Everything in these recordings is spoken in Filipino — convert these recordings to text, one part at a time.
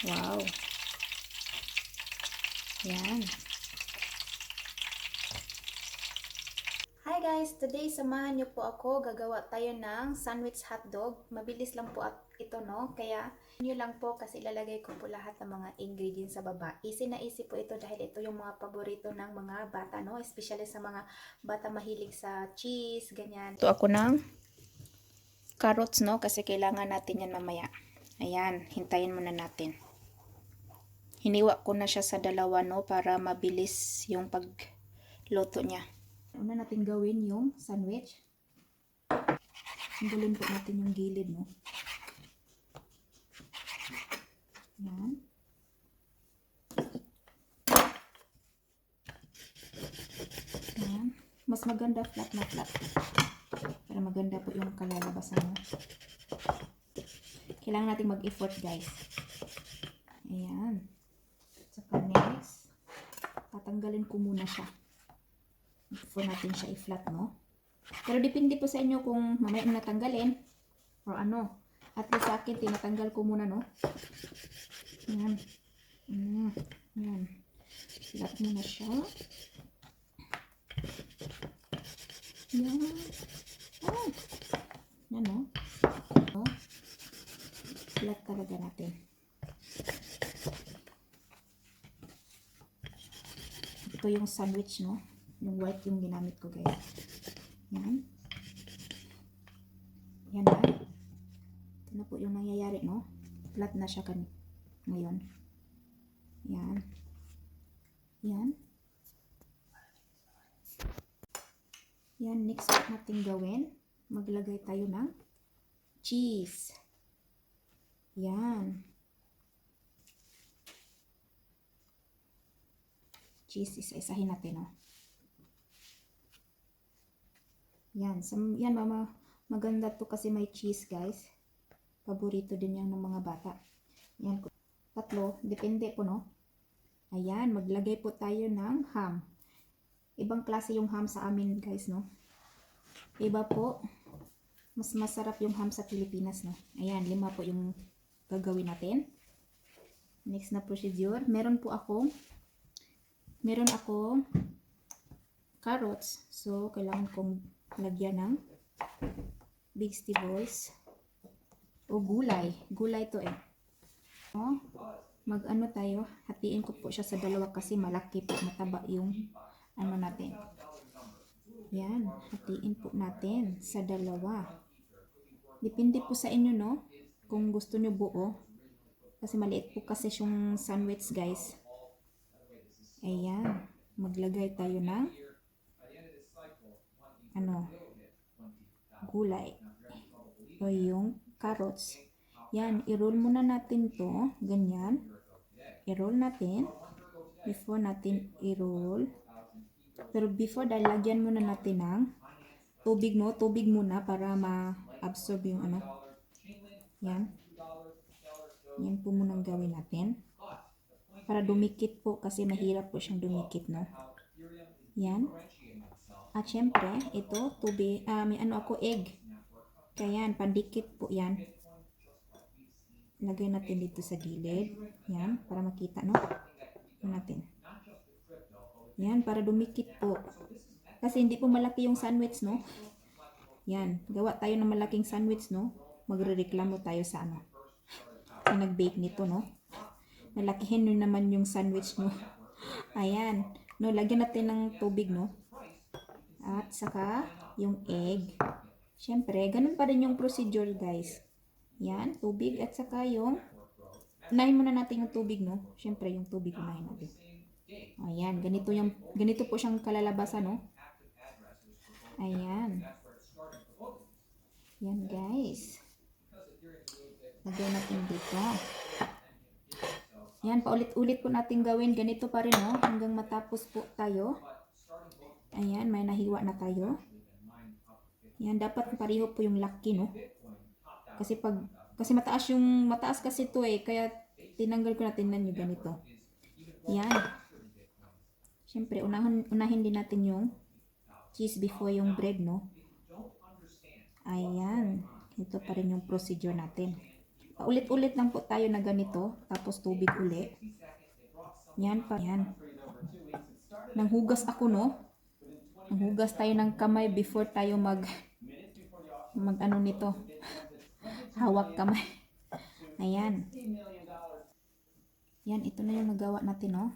Wow. Yan. Hi guys! Today, samahan niyo po ako. Gagawa tayo ng sandwich hotdog. Mabilis lang po ito, no? Kaya, niyo lang po kasi ilalagay ko po lahat ng mga ingredients sa baba. Easy na easy po ito dahil ito yung mga paborito ng mga bata, no? Especially sa mga bata mahilig sa cheese, ganyan. Ito ako ng carrots, no? Kasi kailangan natin yan mamaya. Ayan, hintayin muna natin. Hiniwa ko na siya sa dalawa, no? Para mabilis yung pagluto niya. Una natin gawin yung sandwich. Tanggalin po natin yung gilid, no? Yan. Yan. Mas maganda flat na flat. Para maganda po yung kalalabasan, no? Kailangan natin mag-effort, guys. Ayan. Saka next, tatanggalin ko muna siya. Before natin siya i-flat, no? Pero depende po sa inyo kung mamaya mo natanggalin or ano. At least sa akin, tinatanggal ko muna, no? Yan. Yan. Flat muna siya. Yan. Oh. Yan, no? Oh. Flat talaga natin. Ito yung sandwich, no? Yung white yung ginamit ko, guys. Yan. Yan na. Ito na po yung nangyayari, no? Flat na siya ngayon. Yan. Yan. Yan. Next step natin gawin. Maglagay tayo ng cheese. Yan. Cheese, isa-isahin natin, no? Yan. Yan, mama. Maganda to kasi may cheese, guys. Paborito din yan ng mga bata. Yan. Tatlo. Depende po, no? Ayan. Maglagay po tayo ng ham. Ibang klase yung ham sa amin, guys, no? Iba po. Mas masarap yung ham sa Pilipinas, no? Ayan. 5 po yung gagawin natin. Next na procedure. Meron akong carrots. So, kailangan kong lagyan ng vegetables o gulay. Gulay to eh. O, mag-ano tayo, hatiin ko po siya sa dalawa kasi malaki po, mataba yung ano natin. Yan, hatiin po natin sa dalawa. Depende po sa inyo, no? Kung gusto nyo buo. Kasi maliit po kasi yung sandwich, guys. Ayan, maglagay tayo ng gulay o yung carrots. Yan, i-roll muna natin to, ganyan. I-roll natin before natin i-roll. Pero before, dahil lagyan muna natin ng tubig, no? Tubig muna para ma-absorb yung ano. Yan. Yan po munang gawin natin. Para dumikit po kasi mahirap po siyang dumikit, no? Yan. At syempre, ito, tubig, may egg. Kaya yan, pandikit po yan. Lagay natin dito sa gilid. Yan, para makita, no? Yan natin. Yan, para dumikit po. Kasi hindi po malaki yung sandwich, no? Yan, gawa tayo ng malaking sandwich, no? Magre-reklamo tayo sa ano. Sa nag-bake nito, no? Nalakihin nyo naman yung sandwich, no? Ayan. No, lagyan natin ng tubig, no? At saka yung egg. Syempre, ganun pa rin yung procedure, guys. Yan, tubig at saka yung unahin muna natin yung tubig, no? Syempre, yung tubig unahin natin. Ayan, ganito po siyang kalalabasan, no? Ayan. Yan, guys. Lagay natin dito. Yan, paulit-ulit po natin gawin. Ganito pa rin, no? Hanggang matapos po tayo. Ayan, may nahiwa na tayo. Yan, dapat pareho po yung laki, no? Kasi mataas kasi to eh. Kaya tinanggal ko na, tingnan nyo ganito. Yan. Siyempre, unahin din natin yung cheese before yung bread, no? Ayan. Ito pa rin yung procedure natin. Paulit-ulit lang po tayo na ganito. Tapos tubig uli. Yan pa. Yan. Nanghugas ako, no? Nanghugas tayo ng kamay before tayo mag ano nito. Hawak kamay. Ayan. Yan, ito na yung nagawa natin, no?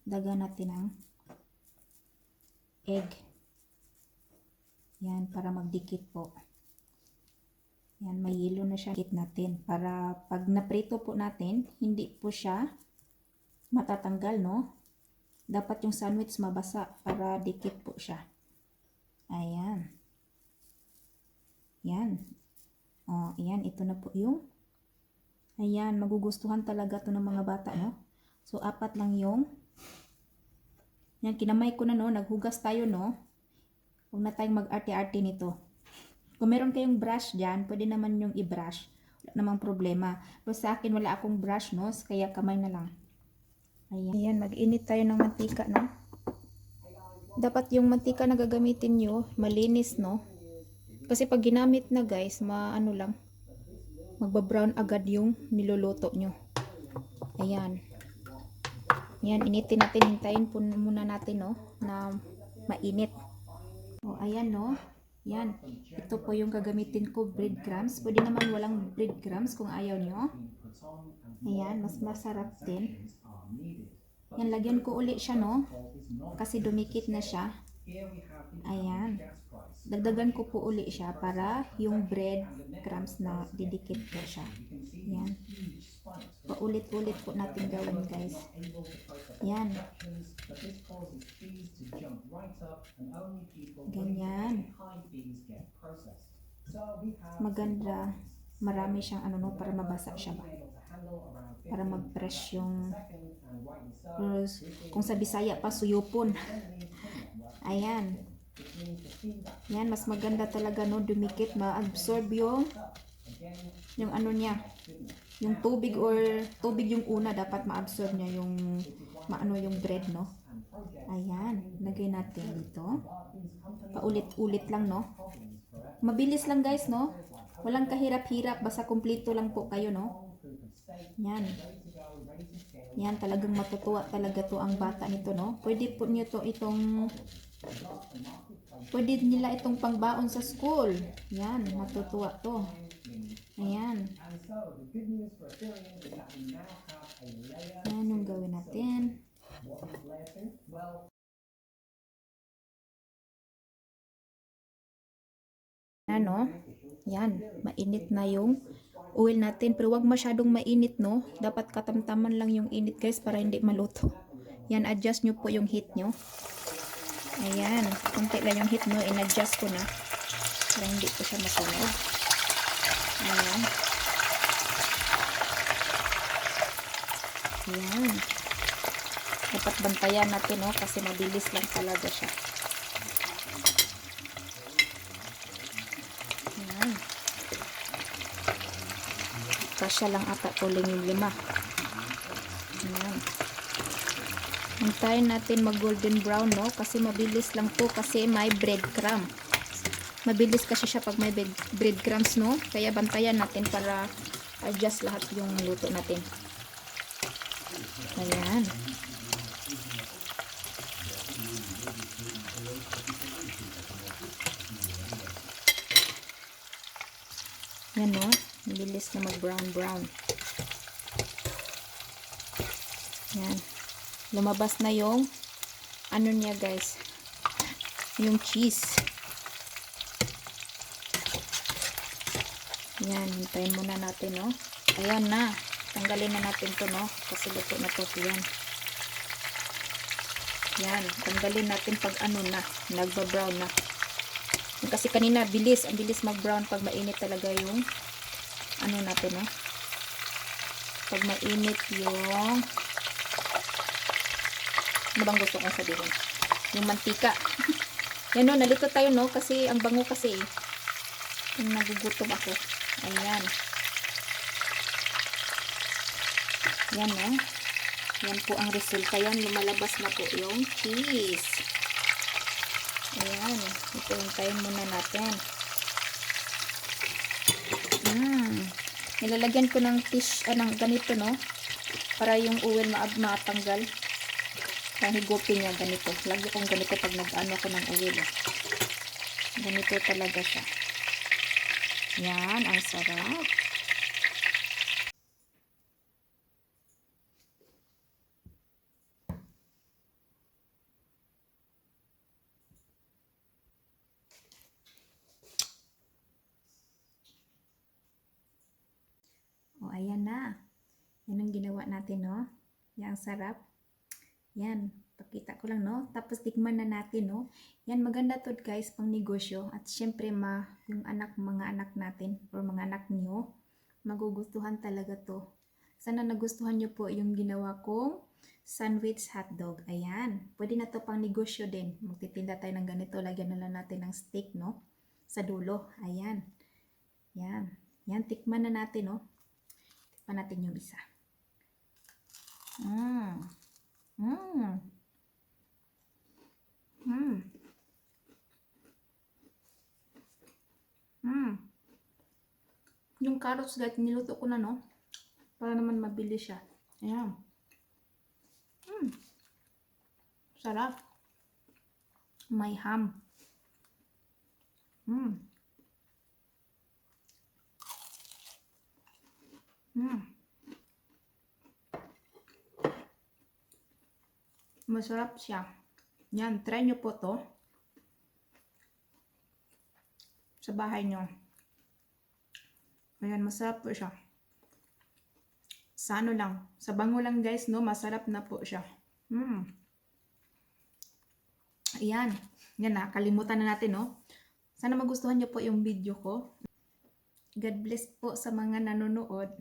Dagan natin ang egg. Yan, para magdikit po. Yan, may yelo na siya. Dikit natin. Para pag naprito po natin, hindi po siya matatanggal, no? Dapat yung sandwich mabasa para dikit po siya. Ayan. Yan. O, ayan, ito na po yung ayan, magugustuhan talaga to ng mga bata, no? So, 4 lang yung yan, kinamay ko na, no? Naghugas tayo, no? Huwag na tayong mag-arte-arte nito. Kung meron kayong brush dyan, pwede naman yung i-brush. Wala namang problema. Pero sa akin, wala akong brush, no? Kaya kamay na lang. Ayan. Ayan, mag-init tayo ng mantika, no? Dapat yung mantika na gagamitin nyo, malinis, no? Kasi pag ginamit na, guys, maano lang, magbabrown agad yung niluluto nyo. Ayan. Ayan, initin natin. Hintayin po muna natin, no, na mainit. O, ayan, no. Yan. Ito po yung gagamitin ko, breadcrumbs. Pwede naman walang breadcrumbs kung ayaw nyo. Ayan, mas masarap din. Yan, lagyan ko uli siya, no. Kasi dumikit na siya. Ayan. Dagdagan ko po uli siya para yung breadcrumbs na didikit po siya. Yan. Paulit-ulit po natin gawin, guys. Yan. Ganyan. Maganda. Marami siyang ano, no, para mabasa siya ba. Para mag-fresh yung kung sa Bisaya pa, suyupon. Ayan. Yan, mas maganda talaga, no, dumikit, ma-absorb yung ano niya, yung tubig or tubig yung una, dapat ma-absorb niya yung maano yung bread, no. Ayan, lagay natin dito. Paulit-ulit lang, no. Mabilis lang, guys, no. Walang kahirap-hirap, basta kumpleto lang po kayo, no. Yan. Yan, talagang matutuwa talaga to ang bata nito, no. Pwede po niyo to pwede nila itong pangbaon sa school. Yan, matutuwa to. Ayan. Yan yung gawin natin. Ano? Yan, mainit na yung oil natin. Pero wag masyadong mainit, no? Dapat katamtaman lang yung init, guys, para hindi maluto. Yan, adjust nyo po yung heat nyo. Ayan, kunti lang yung heat nyo. In-adjust ko na para hindi po siya masunog. Ayan. Ayan. Dapat bantayan natin, no? Kasi mabilis lang talaga siya. Ayan. Kasya lang ata tuling yung 5. Ayan. Hintayin natin mag golden brown, no? Kasi mabilis lang po kasi may breadcrumb. Mabilis kasi siya pag may breadcrumbs, no? Kaya bantayan natin para adjust lahat yung luto natin. Ayan. Yan, no? Mabilis na mag brown. Yan. Lumabas na yung ano niya, guys, yung cheese. Yan, hintayin muna natin, no. Ayan na, tanggalin na natin to, no, kasi luto na to. Yan, tanggalin natin pag ano na, nagba-brown na. Kasi kanina ang bilis mag-brown pag mainit talaga yung ano natin, no. Pag mainit yung ano bang gusto kong sabihin? Yung mantika. Yan, no, nalito tayo, no, kasi ang bango kasi yung nagugutom ako. Ayan. Yan, no. Yan po ang resulta. Yan, lumalabas na po yung cheese. Ayan. Ito, hintayin muna natin. Nilalagyan ko ng ng ganito, no? Para yung uwel matanggal. Kaya higupin niya ganito. Lagi kong ganito pag nag-ano ko ng uwel. Ganito talaga siya. Yan, ang sarap. O, ayan na. Yan ang ginawa natin, no? Yan, ang sarap. Yan, pakita ko lang, no? Tapos tikman na natin, no? Yan, maganda to guys, pang negosyo. At syempre, yung mga anak natin, or mga anak niyo, magugustuhan talaga to. Sana nagustuhan niyo po yung ginawa kong sandwich hotdog. Ayan, pwede na to pang negosyo din. Magtitinda tayo ng ganito, lagyan na lang natin ng steak, no? Sa dulo, ayan. Yan, yan, tikman na natin, no? Tikman natin yung isa. Mmm. Mmm. Mmm. Mmm. Yung carrots guys, niluto ko na, no? Para naman mabilis siya. Ayan. Mmm. Sarap. May ham. Mmm. Mmm. Masarap siya. Yan, try nyo po to. Sa bahay nyo. Ayan, masarap po siya. Sa ano lang. Sa bango lang guys, no? Masarap na po siya. Mmm. Ayan. Yan na, kalimutan na natin, no? Sana magustuhan nyo po yung video ko. God bless po sa mga nanonood.